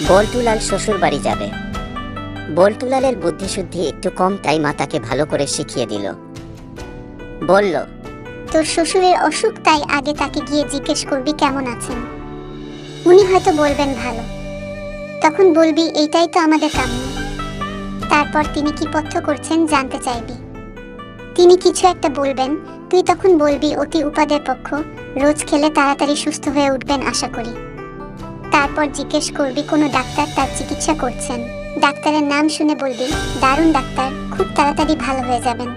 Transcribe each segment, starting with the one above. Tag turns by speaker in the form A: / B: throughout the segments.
A: বল্টুলাল শ্বশুর বাড়ি যাবে। বল্টুলালের বুদ্ধিশুদ্ধি একটু কম, তাই মা তাকে ভালো করে শিখিয়ে দিল। বলল,
B: তোর শ্বশুরের অসুখ, তাই আগে তাকে গিয়ে জিজ্ঞেস করবি কেমন আছেন। উনি হয়তো বলবেন ভালো, তখন বলবি এইটাই তো আমাদের কাম্য। তারপর তিনি কি পথ্য করছেন জানতে চাইবি। তিনি কিছু একটা বলবেন, তুই তখন বলবি অতি উপাদের পক্ষ, রোজ খেলে তাড়াতাড়ি সুস্থ হয়ে উঠবেন আশা করি। তারপর জিজ্ঞেস করবি কোনো ডাক্তার তার চিকিৎসা করছেন। ডাক্তারের নাম শুনে বলবি দারুণ ডাক্তার, খুব তাড়াতাড়ি ভালো হয়ে যাবেন।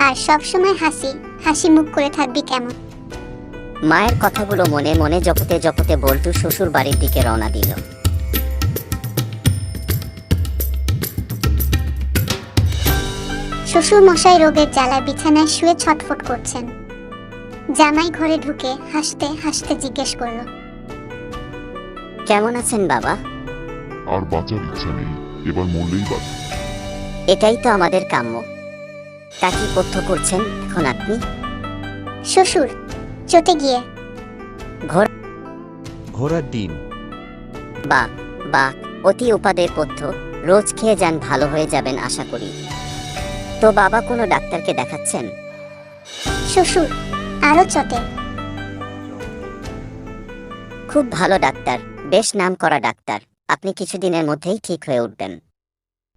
B: আর সব সময় হাসি হাসি মুখ করে থাকবি কেমন।
A: মায়ের কথাগুলো মনে মনে জপতে জপতে বল্টু শ্বশুর বাড়ির দিকে রওনা দিল।
B: শ্বশুর মশাই রোগের জ্বালায় বিছানায় শুয়ে ছটফট করছেন। জামাই ঘরে ঢুকে হাসতে হাসতে জিজ্ঞেস করলো,
A: কেমন আছেন বাবা?
C: আর বাঁচার ইচ্ছা নেই, এবার মরলেই বাঁচি।
A: এটাই তো আমাদের কাম্য। তা কি পথ্য করছেন এখন আপনি?
B: শ্বশুর চটে গিয়ে
D: ঘোড়ার ডিম।
A: বা বা অতি উপাদের পথ্য, রোজ খেয়ে যান, ভালো হয়ে যাবেন আশা করি। তো বাবা কোনো ডাক্তারকে দেখাচ্ছেন?
B: শ্বশুর আরো চটে,
A: খুব ভালো ডাক্তার, বেশ নাম করা ডাক্তার। আপনি কিছুদিনের মধ্যেই ঠিক হয়ে উঠবেন।